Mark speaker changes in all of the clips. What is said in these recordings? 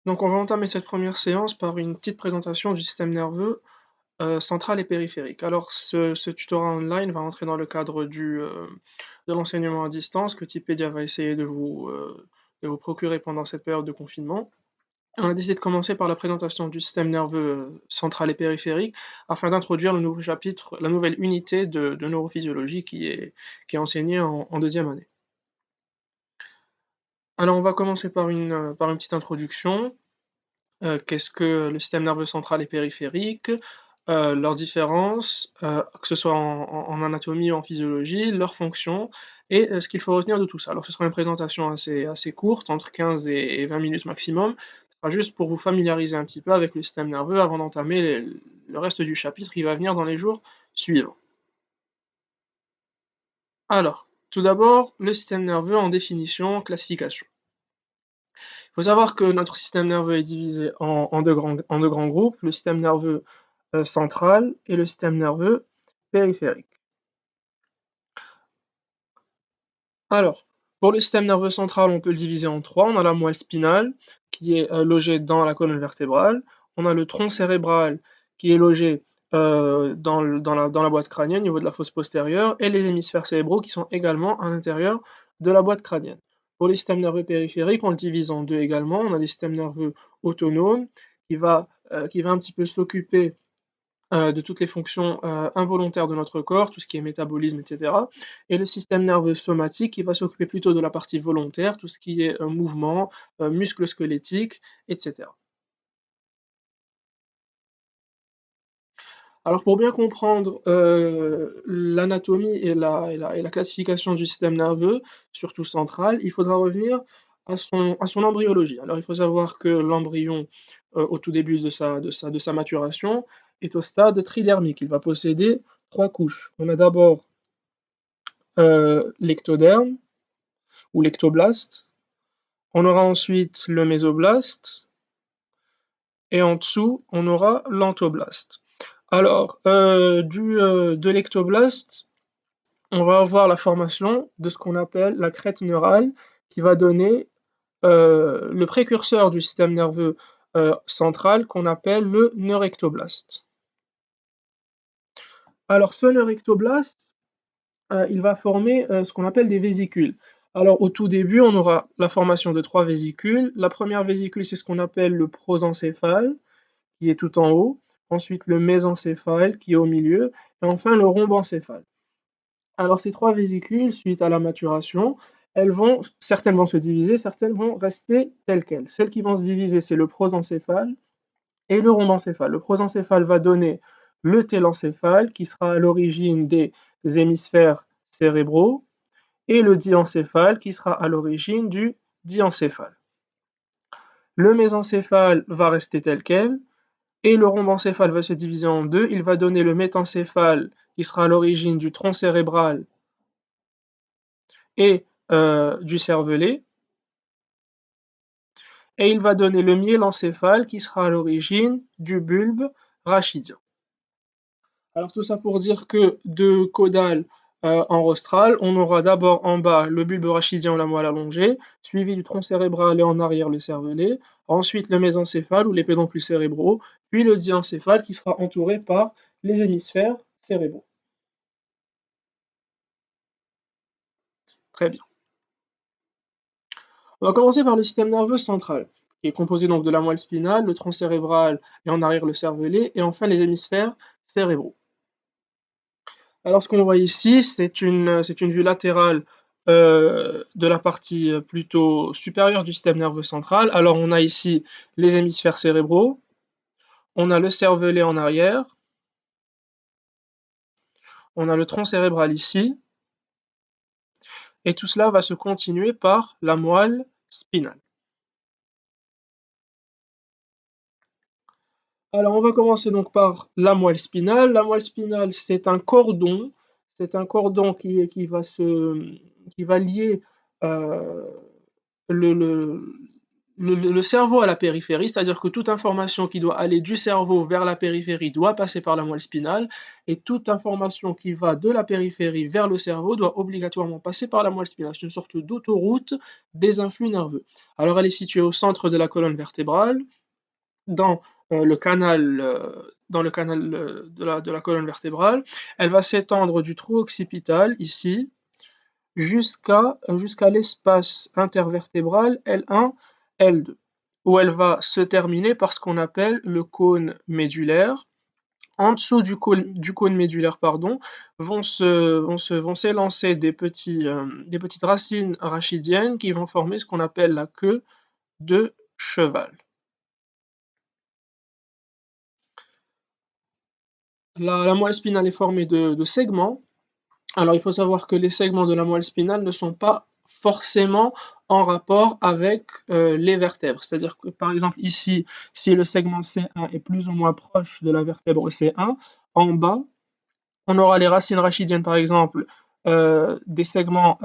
Speaker 1: Donc on va entamer cette première séance par une petite présentation du système nerveux central et périphérique. Alors ce tutorat online va entrer dans le cadre de l'enseignement à distance que Tipedia va essayer de vous procurer pendant cette période de confinement. On a décidé de commencer par la présentation du système nerveux central et périphérique afin d'introduire le nouveau chapitre, la nouvelle unité de neurophysiologie qui est enseignée en deuxième année. Alors on va commencer par une petite introduction. Qu'est-ce que le système nerveux central et périphérique, leurs différences, que ce soit en anatomie ou en physiologie, leurs fonctions et ce qu'il faut retenir de tout ça. Alors ce sera une présentation assez courte, entre 15 et 20 minutes maximum. Ce sera juste pour vous familiariser un petit peu avec le système nerveux avant d'entamer le reste du chapitre qui va venir dans les jours suivants. Alors, tout d'abord, le système nerveux en définition, classification. Il faut savoir que notre système nerveux est divisé en deux grands groupes, le système nerveux central et le système nerveux périphérique. Alors, pour le système nerveux central, on peut le diviser en trois. On a la moelle spinale, qui est logée dans la colonne vertébrale. On a le tronc cérébral, qui est logé dans la boîte crânienne, au niveau de la fosse postérieure, et les hémisphères cérébraux, qui sont également à l'intérieur de la boîte crânienne. Pour les systèmes nerveux périphériques, on le divise en deux également. On a le système nerveux autonome, qui va un petit peu s'occuper de toutes les fonctions involontaires de notre corps, tout ce qui est métabolisme, etc. Et le système nerveux somatique qui va s'occuper plutôt de la partie volontaire, tout ce qui est mouvement, muscles squelettiques, etc. Alors pour bien comprendre l'anatomie et la classification du système nerveux, surtout central, il faudra revenir à son embryologie. Alors il faut savoir que l'embryon, au tout début de sa maturation, est au stade tridermique. Il va posséder trois couches. On a d'abord l'ectoderme ou l'ectoblaste. On aura ensuite le mésoblaste. Et en dessous, on aura l'entoblaste. Alors, de l'ectoblaste, on va avoir la formation de ce qu'on appelle la crête neurale, qui va donner le précurseur du système nerveux central, qu'on appelle le neurectoblaste. Alors, ce neurectoblaste, il va former ce qu'on appelle des vésicules. Alors, au tout début, on aura la formation de trois vésicules. La première vésicule, c'est ce qu'on appelle le prosencéphale, qui est tout en haut, ensuite le mésencéphale qui est au milieu, et enfin le rhombencéphale. Alors ces trois vésicules, suite à la maturation, certaines vont se diviser, certaines vont rester telles quelles. Celles qui vont se diviser, c'est le prosencéphale et le rhombencéphale. Le prosencéphale va donner le télencéphale, qui sera à l'origine des hémisphères cérébraux, et le diencéphale, qui sera à l'origine du diencéphale. Le mésencéphale va rester tel quel, et le rhombencéphale va se diviser en deux. Il va donner le métencéphale, qui sera à l'origine du tronc cérébral et du cervelet. Et il va donner le myélencéphale, qui sera à l'origine du bulbe rachidien. Alors tout ça pour dire que de caudal en rostral, on aura d'abord en bas le bulbe rachidien ou la moelle allongée, suivi du tronc cérébral et en arrière le cervelet, ensuite le mésencéphale ou les pédoncules cérébraux, puis le diencéphale qui sera entouré par les hémisphères cérébraux. Très bien. On va commencer par le système nerveux central, qui est composé donc de la moelle spinale, le tronc cérébral et en arrière le cervelet, et enfin les hémisphères cérébraux. Alors ce qu'on voit ici, c'est une vue latérale de la partie plutôt supérieure du système nerveux central. Alors on a ici les hémisphères cérébraux, on a le cervelet en arrière, on a le tronc cérébral ici, et tout cela va se continuer par la moelle spinale. Alors on va commencer donc par la moelle spinale. La moelle spinale, c'est un cordon qui va lier euh, le, le- le cerveau à la périphérie, c'est-à-dire que toute information qui doit aller du cerveau vers la périphérie doit passer par la moelle spinale, et toute information qui va de la périphérie vers le cerveau doit obligatoirement passer par la moelle spinale. C'est une sorte d'autoroute des influx nerveux. Alors elle est située au centre de la colonne vertébrale, dans le canal de la colonne vertébrale. Elle va s'étendre du trou occipital, ici, jusqu'à l'espace intervertébral L1, L2, où elle va se terminer par ce qu'on appelle le cône médulaire. En dessous du cône médulaire, pardon, vont s'élancer des petites racines rachidiennes qui vont former ce qu'on appelle la queue de cheval. La moelle spinale est formée de segments. Alors, il faut savoir que les segments de la moelle spinale ne sont pas forcément en rapport avec les vertèbres. C'est-à-dire que, par exemple, ici, si le segment C1 est plus ou moins proche de la vertèbre C1, en bas, on aura les racines rachidiennes, par exemple, des segments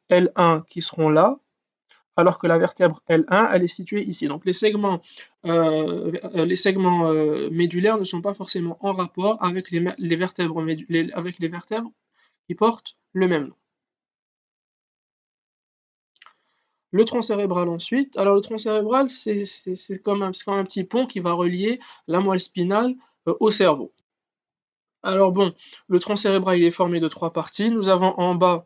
Speaker 1: L1 qui seront là, alors que la vertèbre L1, elle est située ici. Donc les segments médulaires ne sont pas forcément en rapport avec les vertèbres, avec les vertèbres qui portent le même nom. Le tronc cérébral ensuite. Alors le tronc cérébral, c'est comme un petit pont qui va relier la moelle spinale au cerveau. Alors bon, le tronc cérébral il est formé de trois parties. Nous avons en bas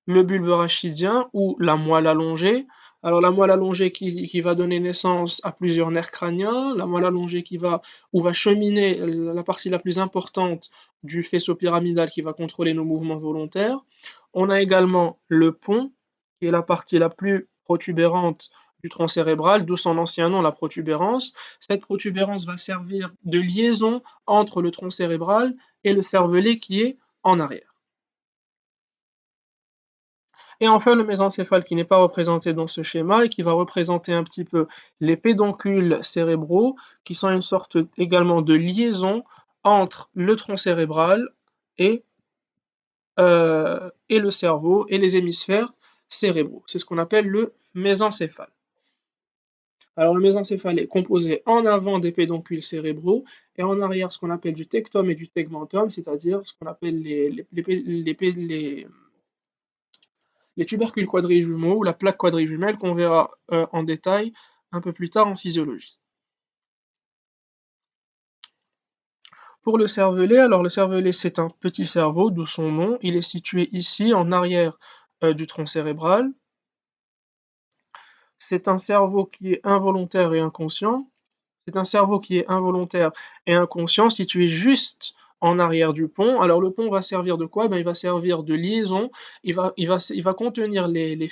Speaker 1: le bulbe rachidien ou la moelle allongée. Alors la moelle allongée qui va donner naissance à plusieurs nerfs crâniens, la moelle allongée où va cheminer la partie la plus importante du faisceau pyramidal qui va contrôler nos mouvements volontaires. On a également le pont, qui est la partie la plus protubérante du tronc cérébral, d'où son ancien nom, la protubérance. Cette protubérance va servir de liaison entre le tronc cérébral et le cervelet qui est en arrière. Et enfin, le mésencéphale qui n'est pas représenté dans ce schéma et qui va représenter un petit peu les pédoncules cérébraux, qui sont une sorte également de liaison entre le tronc cérébral et le cerveau et les hémisphères cérébraux. C'est ce qu'on appelle le mésencéphale. Alors le mésencéphale est composé en avant des pédoncules cérébraux et en arrière ce qu'on appelle du tectum et du tegmentum, c'est-à-dire ce qu'on appelle les tubercules quadrijumeaux ou la plaque quadrijumelle qu'on verra en détail un peu plus tard en physiologie. Pour le cervelet, alors le cervelet c'est un petit cerveau, d'où son nom, il est situé ici en arrière du tronc cérébral. C'est un cerveau qui est involontaire et inconscient. C'est un cerveau qui est involontaire et inconscient, situé juste en arrière du pont. Alors le pont va servir de quoi? Ben, il va servir de liaison, il va contenir les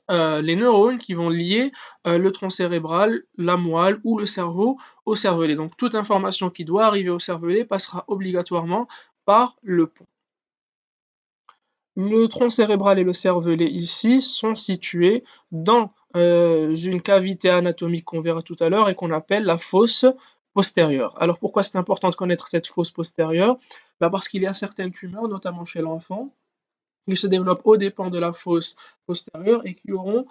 Speaker 1: neurones qui vont lier le tronc cérébral, la moelle ou le cerveau au cervelet. Donc toute information qui doit arriver au cervelet passera obligatoirement par le pont. Le tronc cérébral et le cervelet ici sont situés dans une cavité anatomique qu'on verra tout à l'heure et qu'on appelle la fosse postérieure. Alors pourquoi c'est important de connaître cette fosse postérieure? Ben parce qu'il y a certaines tumeurs, notamment chez l'enfant, qui se développent aux dépens de la fosse postérieure et qui auront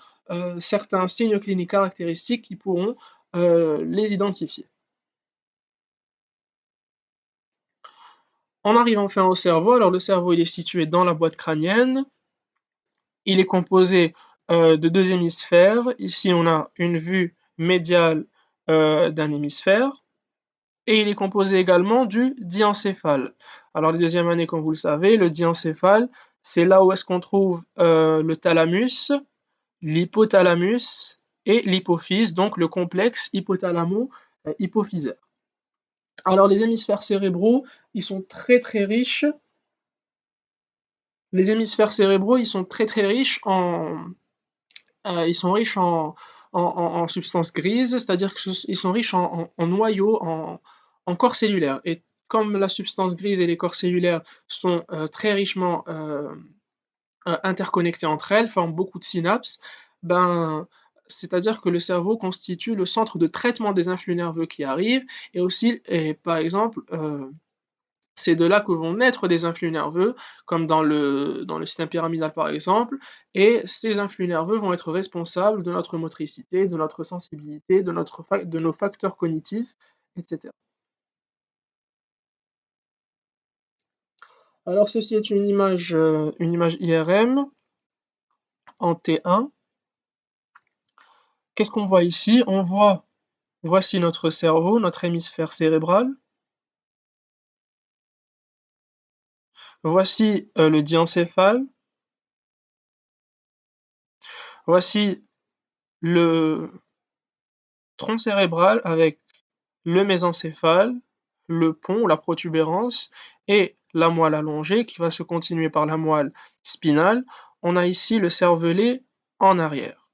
Speaker 1: certains signes cliniques caractéristiques qui pourront les identifier. On arrive enfin au cerveau. Alors le cerveau il est situé dans la boîte crânienne. Il est composé de deux hémisphères. Ici on a une vue médiale d'un hémisphère. Et il est composé également du diencéphale. Alors, les deuxièmes années, comme vous le savez, le diencéphale, c'est là où est-ce qu'on trouve le thalamus, l'hypothalamus et l'hypophyse, donc le complexe hypothalamo-hypophysaire. Alors, les hémisphères cérébraux, ils sont très très riches. Les hémisphères cérébraux, ils sont très très riches ils sont riches en substances grises, c'est-à-dire qu'ils sont riches en noyaux, en corps cellulaires. Et comme la substance grise et les corps cellulaires sont très richement interconnectés entre elles, forment beaucoup de synapses, ben, c'est-à-dire que le cerveau constitue le centre de traitement des influx nerveux qui arrivent, et aussi, par exemple, C'est de là que vont naître des influx nerveux, comme dans le système pyramidal par exemple, et ces influx nerveux vont être responsables de notre motricité, de notre sensibilité, de nos facteurs cognitifs, etc. Alors ceci est une image IRM en T1. Qu'est-ce qu'on voit ici? Voici notre cerveau, notre hémisphère cérébral. Voici le diencéphale. Voici le tronc cérébral avec le mésencéphale, le pont, la protubérance et la moelle allongée qui va se continuer par la moelle spinale. On a ici le cervelet en arrière.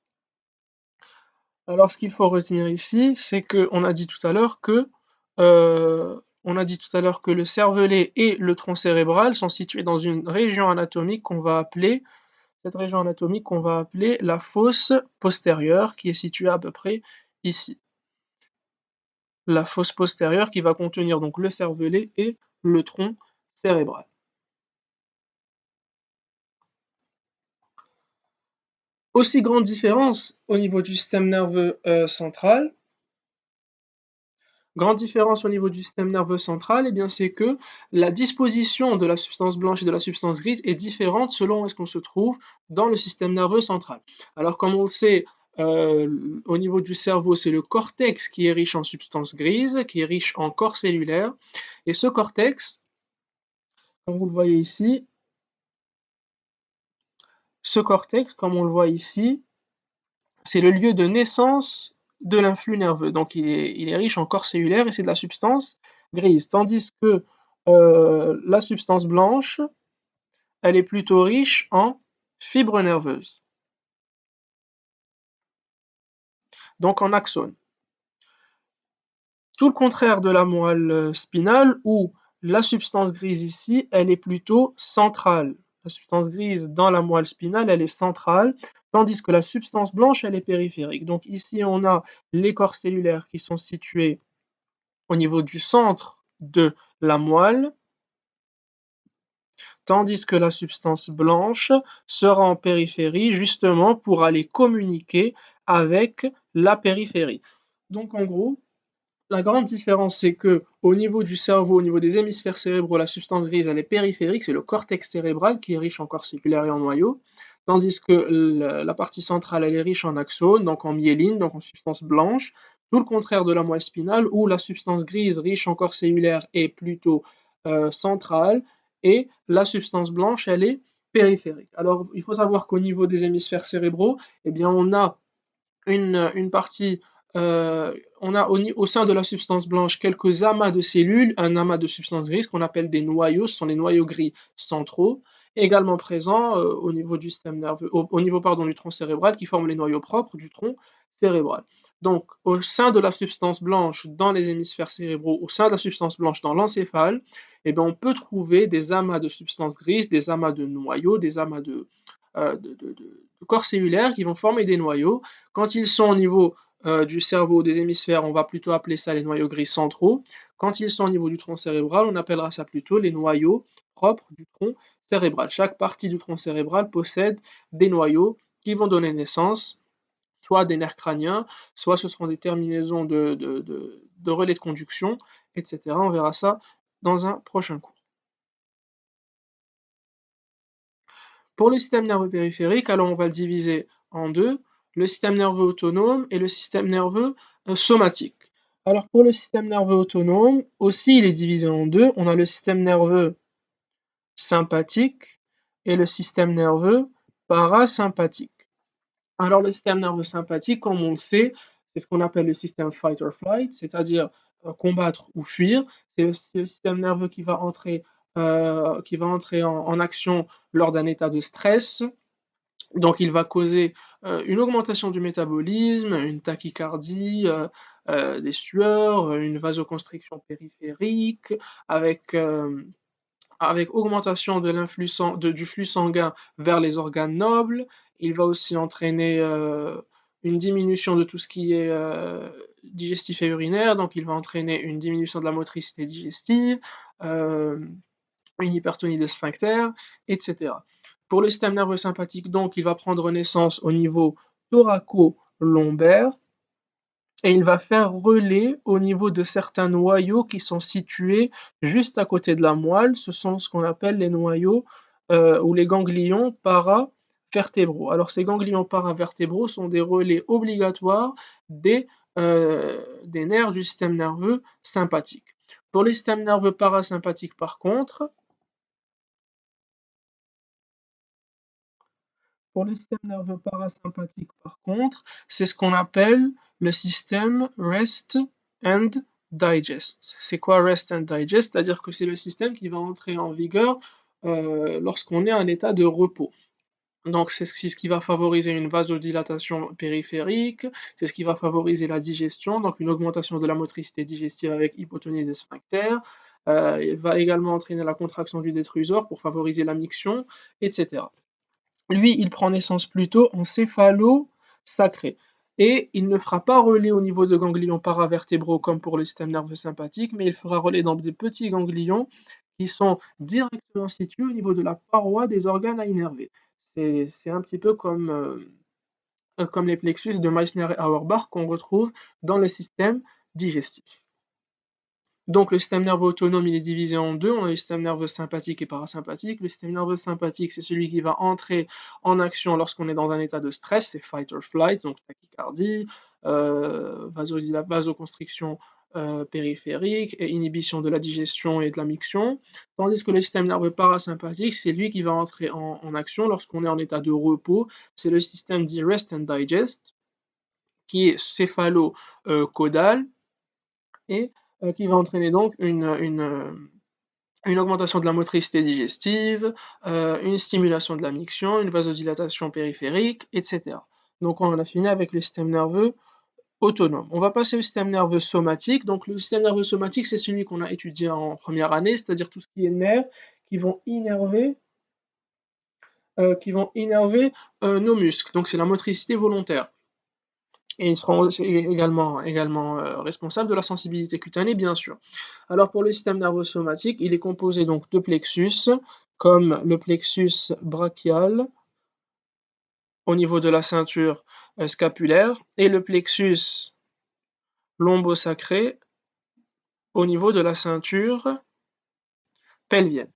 Speaker 1: Alors, ce qu'il faut retenir ici, c'est qu'on a dit tout à l'heure que le cervelet et le tronc cérébral sont situés dans une région anatomique qu'on va appeler la fosse postérieure, qui est située à peu près ici. La fosse postérieure qui va contenir donc le cervelet et le tronc cérébral. Aussi grande différence au niveau du système nerveux central. Grande différence au niveau du système nerveux central, eh bien, c'est que la disposition de la substance blanche et de la substance grise est différente selon où est-ce qu'on se trouve dans le système nerveux central. Alors, comme on le sait, au niveau du cerveau, c'est le cortex qui est riche en substance grise, qui est riche en corps cellulaire. Et ce cortex, comme vous le voyez ici, comme on le voit ici, c'est le lieu de naissance de l'influx nerveux. Donc il est riche en corps cellulaire et c'est de la substance grise. Tandis que la substance blanche, elle est plutôt riche en fibres nerveuses, donc en axones. Tout le contraire de la moelle spinale où la substance grise ici, elle est plutôt centrale. La substance grise dans la moelle spinale, elle est centrale, tandis que la substance blanche, elle est périphérique. Donc ici, on a les corps cellulaires qui sont situés au niveau du centre de la moelle, tandis que la substance blanche sera en périphérie justement pour aller communiquer avec la périphérie. Donc en gros, la grande différence, c'est que au niveau du cerveau, au niveau des hémisphères cérébraux, la substance grise, elle est périphérique, c'est le cortex cérébral qui est riche en corps cellulaire et en noyaux, tandis que la partie centrale, elle est riche en axones, donc en myéline, donc en substance blanche, tout le contraire de la moelle spinale, où la substance grise, riche en corps cellulaire, est plutôt centrale, et la substance blanche, elle est périphérique. Alors, il faut savoir qu'au niveau des hémisphères cérébraux, eh bien, on a une partie, on a au sein de la substance blanche quelques amas de cellules, un amas de substance grise qu'on appelle des noyaux, ce sont les noyaux gris centraux, également présents au niveau du système nerveux, au niveau pardon, du tronc cérébral qui forment les noyaux propres du tronc cérébral. Donc, au sein de la substance blanche dans les hémisphères cérébraux, au sein de la substance blanche dans l'encéphale, eh bien, on peut trouver des amas de substance grise, des amas de noyaux, des amas de corps cellulaires qui vont former des noyaux. Quand ils sont au niveau du cerveau, des hémisphères, on va plutôt appeler ça les noyaux gris centraux. Quand ils sont au niveau du tronc cérébral, on appellera ça plutôt les noyaux propres du tronc cérébral. Chaque partie du tronc cérébral possède des noyaux qui vont donner naissance soit des nerfs crâniens, soit ce seront des terminaisons de relais de conduction, etc. On verra ça dans un prochain cours. Pour le système nerveux périphérique, alors on va le diviser en deux, le système nerveux autonome et le système nerveux somatique. Alors pour le système nerveux autonome, aussi il est divisé en deux. On a le système nerveux sympathique et le système nerveux parasympathique. Alors le système nerveux sympathique, comme on le sait, c'est ce qu'on appelle le système fight or flight, c'est-à-dire combattre ou fuir. C'est le système nerveux qui va entrer en action lors d'un état de stress. Donc il va causer une augmentation du métabolisme, une tachycardie, des sueurs, une vasoconstriction périphérique, avec, avec augmentation du flux sanguin vers les organes nobles. Il va aussi entraîner une diminution de tout ce qui est digestif et urinaire, donc il va entraîner une diminution de la motricité digestive, une hypertonie des sphincters, etc. Pour le système nerveux sympathique, donc, il va prendre naissance au niveau thoraco-lombaire et il va faire relais au niveau de certains noyaux qui sont situés juste à côté de la moelle. Ce sont ce qu'on appelle les noyaux ou les ganglions paravertébraux. Alors, ces ganglions paravertébraux sont des relais obligatoires des nerfs du système nerveux sympathique. Pour les systèmes nerveux parasympathiques, par contre, pour le système nerveux parasympathique, par contre, c'est ce qu'on appelle le système Rest and Digest. C'est quoi Rest and Digest? C'est-à-dire que c'est le système qui va entrer en vigueur lorsqu'on est en état de repos. Donc, c'est ce qui va favoriser une vasodilatation périphérique, c'est ce qui va favoriser la digestion, donc une augmentation de la motricité digestive avec hypotonie des sphincters. Il va également entraîner la contraction du détrusor pour favoriser la miction, etc. Lui, il prend naissance plutôt en céphalo-sacré. Et il ne fera pas relais au niveau de ganglions paravertébraux comme pour le système nerveux sympathique, mais il fera relais dans des petits ganglions qui sont directement situés au niveau de la paroi des organes à innerver. C'est un petit peu comme les plexus de Meissner et Auerbach qu'on retrouve dans le système digestif. Donc le système nerveux autonome, il est divisé en deux. On a le système nerveux sympathique et parasympathique. Le système nerveux sympathique, c'est celui qui va entrer en action lorsqu'on est dans un état de stress, c'est fight or flight, donc tachycardie, vasoconstriction périphérique et inhibition de la digestion et de la miction. Tandis que le système nerveux parasympathique, c'est lui qui va entrer en action lorsqu'on est en état de repos. C'est le système dit rest and digest, qui est céphalo-caudal et qui va entraîner donc une augmentation de la motricité digestive, une stimulation de la miction, une vasodilatation périphérique, etc. Donc on en a fini avec le système nerveux autonome. On va passer au système nerveux somatique. Donc le système nerveux somatique, c'est celui qu'on a étudié en première année, c'est-à-dire tout ce qui est nerfs qui vont innerver nos muscles. Donc c'est la motricité volontaire. Et ils seront également responsables de la sensibilité cutanée, bien sûr. Alors pour le système nerveux somatique, il est composé donc de plexus, comme le plexus brachial au niveau de la ceinture scapulaire et le plexus lombosacré au niveau de la ceinture pelvienne.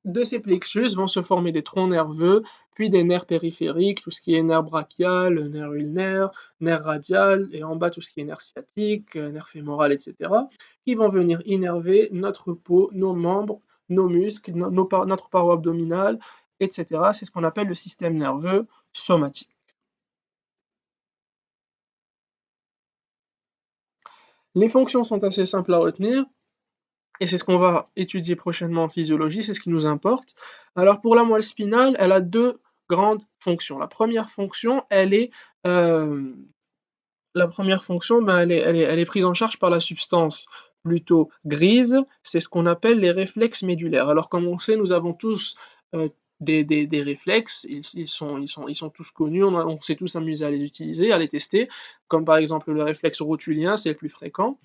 Speaker 1: De ces plexus vont se former des troncs nerveux, puis des nerfs périphériques, tout ce qui est nerf brachial, nerf ulnaire, nerf radial, et en bas tout ce qui est nerf sciatique, nerf fémoral, etc., qui vont venir innerver notre peau, nos membres, nos muscles, notre paroi abdominale, etc. C'est ce qu'on appelle le système nerveux somatique. Les fonctions sont assez simples à retenir. Et c'est ce qu'on va étudier prochainement en physiologie, c'est ce qui nous importe. Alors pour la moelle spinale, elle a deux grandes fonctions. La première fonction, elle est prise en charge par la substance plutôt grise, c'est ce qu'on appelle les réflexes médulaires. Alors comme on sait, nous avons tous des réflexes, ils sont tous connus, on s'est tous amusés à les utiliser, à les tester, comme par exemple le réflexe rotulien, c'est le plus fréquent.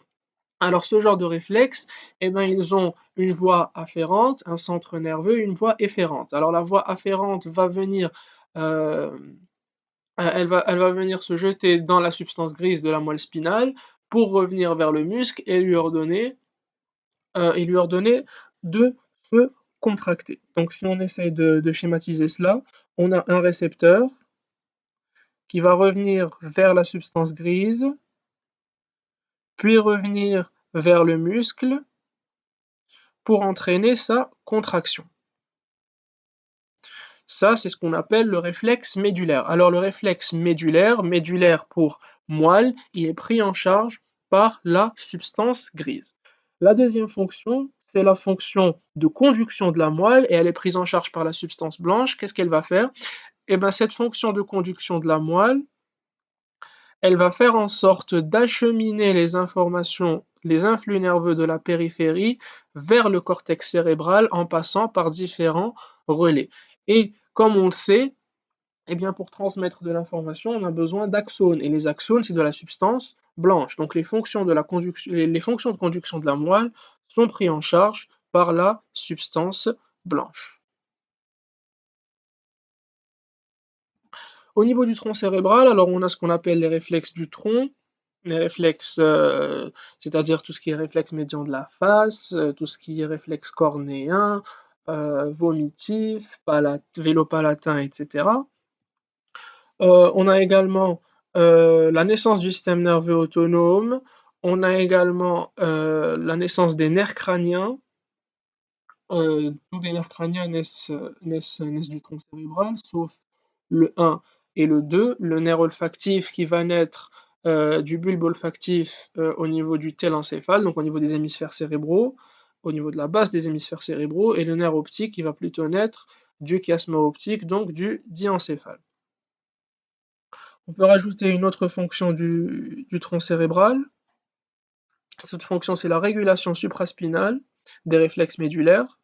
Speaker 1: Alors ce genre de réflexe, eh ben, ils ont une voie afférente, un centre nerveux, une voie efférente. Alors la voie afférente va venir, elle va venir se jeter dans la substance grise de la moelle spinale pour revenir vers le muscle et lui ordonner de se contracter. Donc si on essaye de schématiser cela, on a un récepteur qui va revenir vers la substance grise, puis revenir vers le muscle pour entraîner sa contraction. Ça, c'est ce qu'on appelle le réflexe médulaire. Alors le réflexe médulaire pour moelle, il est pris en charge par la substance grise. La deuxième fonction, c'est la fonction de conduction de la moelle et elle est prise en charge par la substance blanche. Qu'est-ce qu'elle va faire? Eh bien, cette fonction de conduction de la moelle, elle va faire en sorte d'acheminer les informations, les influx nerveux de la périphérie vers le cortex cérébral en passant par différents relais. Et comme on le sait, eh bien pour transmettre de l'information, on a besoin d'axones. Et les axones, c'est de la substance blanche. Donc les fonctions de conduction de la moelle sont prises en charge par la substance blanche. Au niveau du tronc cérébral, alors on a ce qu'on appelle les réflexes du tronc, les réflexes, c'est-à-dire tout ce qui est réflexe médian de la face, tout ce qui est réflexe cornéen, vomitif, vélopalatin, etc. On a également la naissance du système nerveux autonome, on a également la naissance des nerfs crâniens. Tous les nerfs crâniens naissent du tronc cérébral, sauf le 1 et le 2. Le nerf olfactif qui va naître du bulbe olfactif au niveau du télencéphale, donc au niveau des hémisphères cérébraux, au niveau de la base des hémisphères cérébraux, et le nerf optique qui va plutôt naître du chiasma optique, donc du diencéphale. On peut rajouter une autre fonction du tronc cérébral. Cette fonction, c'est la régulation supraspinale des réflexes médulaires,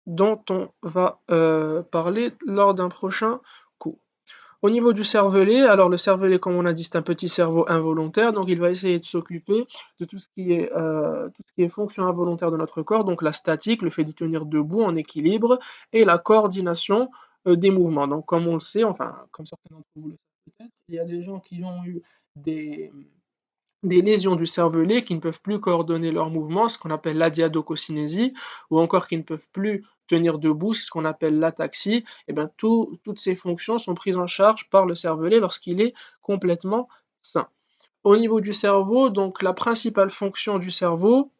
Speaker 1: dont on va parler lors d'un prochain cours. Au niveau du cervelet, alors le cervelet, comme on a dit, c'est un petit cerveau involontaire, donc il va essayer de s'occuper de tout ce qui est fonction involontaire de notre corps, donc la statique, le fait de tenir debout en équilibre, et la coordination des mouvements. Donc comme on le sait, enfin comme certains d'entre vous le savent peut-être, il y a des gens qui ont eu des, des lésions du cervelet qui ne peuvent plus coordonner leurs mouvements, ce qu'on appelle l'adiadocosynésie, ou encore qui ne peuvent plus tenir debout, c'est ce qu'on appelle l'ataxie. Et bien, toutes ces fonctions sont prises en charge par le cervelet lorsqu'il est complètement sain. Au niveau du cerveau, donc la principale fonction du cerveau,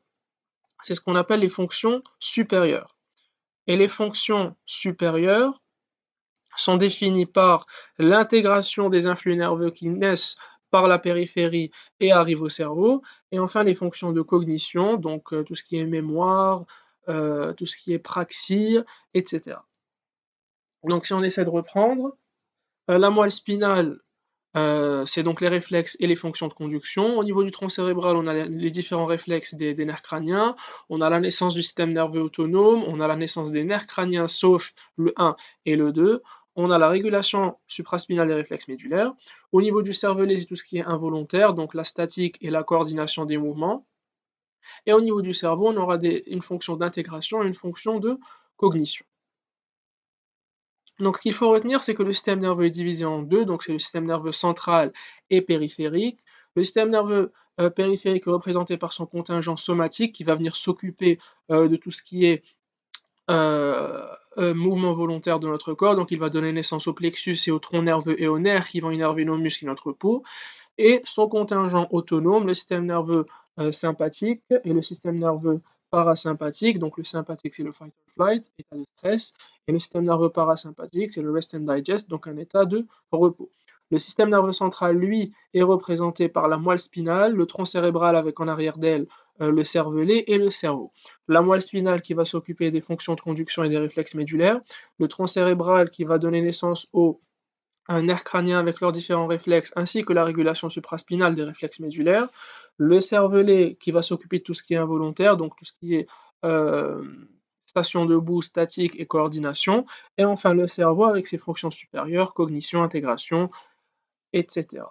Speaker 1: c'est ce qu'on appelle les fonctions supérieures. Et les fonctions supérieures sont définies par l'intégration des influx nerveux qui naissent par la périphérie et arrivent au cerveau, et enfin les fonctions de cognition, donc tout ce qui est mémoire, tout ce qui est praxie, etc. Donc si on essaie de reprendre, la moelle spinale, c'est donc les réflexes et les fonctions de conduction. Au niveau du tronc cérébral, on a les différents réflexes des nerfs crâniens, on a la naissance du système nerveux autonome, on a la naissance des nerfs crâniens sauf le 1 et le 2, on a la régulation supraspinale des réflexes médulaires. Au niveau du cervelet, c'est tout ce qui est involontaire, donc la statique et la coordination des mouvements. Et au niveau du cerveau, on aura une fonction d'intégration et une fonction de cognition. Donc, ce qu'il faut retenir, c'est que le système nerveux est divisé en deux, donc c'est le système nerveux central et périphérique. Le système nerveux périphérique est représenté par son contingent somatique qui va venir s'occuper de tout ce qui est mouvement volontaire de notre corps, donc il va donner naissance au plexus et au tronc nerveux et aux nerfs qui vont innerver nos muscles et notre peau, et son contingent autonome, le système nerveux sympathique et le système nerveux parasympathique. Donc le sympathique, c'est le fight or flight, état de stress, et le système nerveux parasympathique, c'est le rest and digest, donc un état de repos. Le système nerveux central, lui, est représenté par la moelle spinale, le tronc cérébral avec en arrière d'elle le cervelet et le cerveau. La moelle spinale qui va s'occuper des fonctions de conduction et des réflexes médulaires, le tronc cérébral qui va donner naissance au un nerf crânien avec leurs différents réflexes, ainsi que la régulation supraspinale des réflexes médulaires, le cervelet qui va s'occuper de tout ce qui est involontaire, donc tout ce qui est euh, station debout, statique et coordination, et enfin le cerveau avec ses fonctions supérieures, cognition, intégration, etc.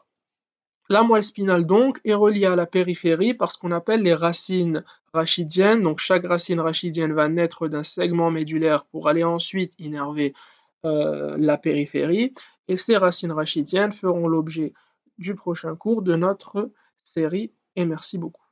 Speaker 1: La moelle spinale donc est reliée à la périphérie par ce qu'on appelle les racines rachidiennes. Donc chaque racine rachidienne va naître d'un segment médulaire pour aller ensuite innerver la périphérie. Et ces racines rachidiennes feront l'objet du prochain cours de notre série. Et merci beaucoup.